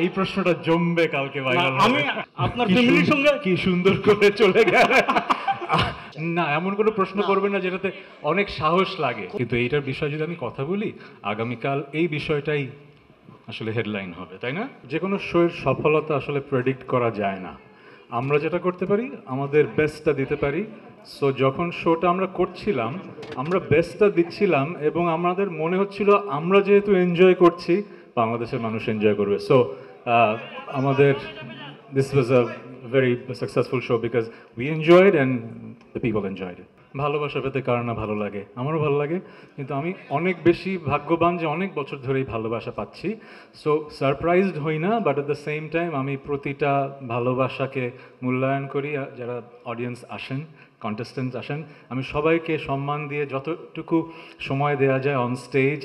এই প্রশ্নটা জমবে কালকে ভাইরাল আমি আপনার ফ্যামিলির সঙ্গে কি সুন্দর করে চলে গেল। না, এমন কোনো প্রশ্ন করবেন না যেটাতে অনেক সাহস লাগে। কিন্তু এইটার বিষয়ে যদি আমি কথা বলি, আগামীকাল এই বিষয়টাই আসলে হেডলাইন হবে, তাই না? যে কোনো শোয়ের সফলতা আসলে প্রেডিক্ট করা যায় না। আমরা যেটা করতে পারি, আমাদের বেস্টটা দিতে পারি। সো যখন শোটা আমরা করছিলাম, আমরা বেস্টটা দিচ্ছিলাম এবং আমাদের মনে হচ্ছিল আমরা যেহেতু এনজয় করছি, বাংলাদেশের মানুষ এনজয় করবে। সো আমাদের this was a very successful show because we enjoyed and the people enjoyed. ভালোবাসা পেতে কার না ভালো লাগে, আমারও ভালো লাগে। কিন্তু আমি অনেক বেশি ভাগ্যবান যে অনেক বছর ধরেই ভালোবাসা পাচ্ছি। সো সারপ্রাইজড হই না, but at the same time আমি প্রতিটা ভালোবাসাকে মূল্যায়ন করি। যারা অডিয়েন্স আসেন, কন্টেস্টেন্টস আসেন, আমি সবাইকে সম্মান দিয়ে যতটুকু সময় দেওয়া যায় অন স্টেজ,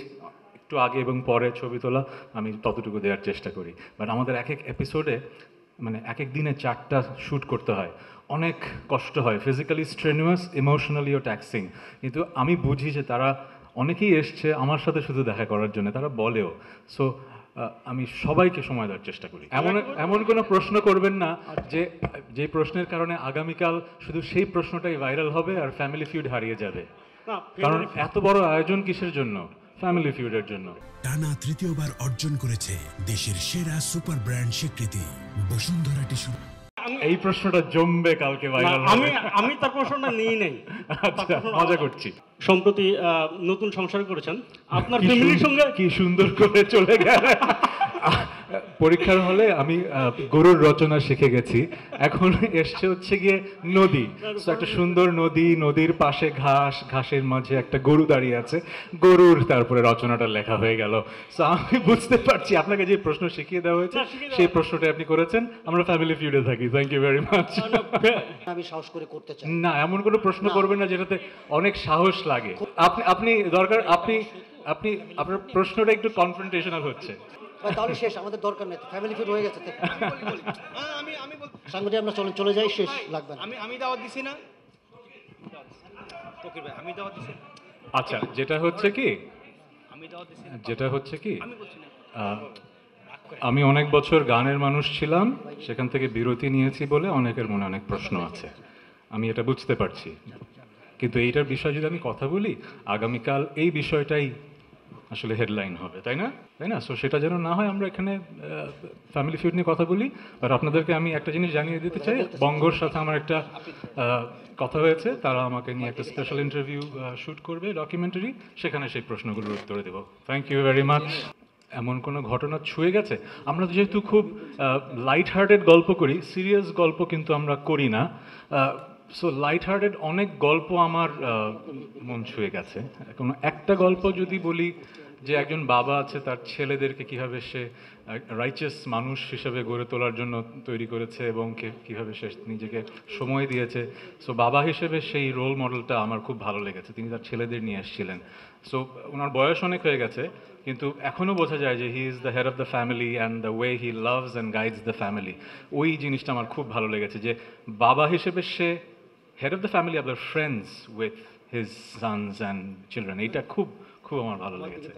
একটু আগে এবং পরে ছবি তোলা, আমি ততটুকু দেওয়ার চেষ্টা করি। বাট আমাদের এক এক এপিসোডে মানে এক এক দিনে 4টা শ্যুট করতে হয়, অনেক কষ্ট হয়, ফিজিক্যালি স্ট্রেনুয়াস, ইমোশনালিও ট্যাক্সিং। কিন্তু আমি বুঝি যে তারা অনেকেই এসছে আমার সাথে শুধু দেখা করার জন্য, তারা বলেও। সো আমি সবাইকে সময় দেওয়ার চেষ্টা করি। এমন কোনো প্রশ্ন করবেন না যে প্রশ্নের কারণে আগামীকাল শুধু সেই প্রশ্নটাই ভাইরাল হবে আর ফ্যামিলি ফিউড হারিয়ে যাবে। কারণ এত বড় আয়োজন কিসের জন্য? ফ্যামিলি ফিউডের জন্য। টানা তৃতীয়বার অর্জন করেছে দেশের সেরা সুপার ব্র্যান্ড স্বীকৃতি বসুন্ধরা টিস্যু। এই প্রশ্নটা জমবে কালকে ভাইরাল। আমি তার প্রশ্নটা নিই নাই। আচ্ছা, মজা করছি। সম্প্রতি নতুন সংসার করেছেন, আপনার ফ্যামিলির সঙ্গে কি সুন্দর করে চলে গেল। পরীক্ষার হলে আমি গরুর রচনা শিখে গেছি, এখন এসছে হচ্ছে গিয়ে নদী। একটা সুন্দর নদী, নদীর পাশে ঘাস, ঘাসের মাঝে একটা গরু দাঁড়িয়ে আছে, গরুর তারপরে রচনাটা লেখা হয়ে গেল। সো আমি বুঝতে পারছি আপনাকে যে প্রশ্ন শিখিয়ে দেওয়া হয়েছে সেই প্রশ্নটা আপনি করেছেন। আমরা ফ্যামিলি ফিউডে থাকি। Thank you very much. আমি সাহস করে করতে চাই না, এমন কোনো প্রশ্ন করবেন না যেটাতে অনেক সাহস লাগে। আপনি দরকার আপনি আপনার প্রশ্নটা একটু কনফ্রন্টেশনাল হচ্ছে। তাহলে শেষ, আমাদের দরকার নেই, ফ্যামিলি ফিট হয়ে গেছে। সাংগঠনিক আমরা চলে যাই, শেষ লাগবে না। আমি দাওয়াত দিছি না ফকির ভাই, আমি দাওয়াত দিছি। আচ্ছা, যেটা হচ্ছে কি আমি অনেক বছর গানের মানুষ ছিলাম, সেখান থেকে বিরতি নিয়েছি বলে অনেকের মনে অনেক প্রশ্ন আছে, আমি এটা বুঝতে পারছি। কিন্তু এইটার বিষয়ে যদি আমি কথা বলি, আগামীকাল এই বিষয়টাই আসলে হেডলাইন হবে, তাই না? সো সেটা যেন না হয়, আমরা এখানে ফ্যামিলি ফিউড নিয়ে কথা বলি। আর আপনাদেরকে আমি একটা জিনিস জানিয়ে দিতে চাই, বঙ্গর সাথে আমার একটা কথা হয়েছে, তারা আমাকে নিয়ে একটা স্পেশাল ইন্টারভিউ শ্যুট করবে, ডকুমেন্টারি, সেখানে সেই প্রশ্নগুলোর উত্তরে দেবো। Thank you very much. এমন কোনো ঘটনা ছুঁয়ে গেছে? আমরা যেহেতু খুব লাইট হার্টেড গল্প করি, সিরিয়াস গল্প কিন্তু আমরা করি না। সো লাইট হার্টেড অনেক গল্প আমার মন ছুঁয়ে গেছে। কোনো একটা গল্প যদি বলি, যে একজন বাবা আছে, তার ছেলেদেরকে কীভাবে সে রাইচাস মানুষ হিসেবে গড়ে তোলার জন্য তৈরি করেছে এবং কীভাবে সে নিজেকে সময় দিয়েছে। সো বাবা হিসেবে সেই রোল মডেলটা আমার খুব ভালো লেগেছে। তিনি তার ছেলেদের নিয়ে এসেছিলেন। সো ওনার বয়স অনেক হয়ে গেছে, কিন্তু এখনও বোঝা যায় যে he is the head of the family and the way he loves and guides the family. ওই জিনিসটা আমার খুব ভালো লেগেছে, যে বাবা হিসেবে সে head of the family of the friends with his sons and children. এটা খুব আমার ভালো লেগেছে।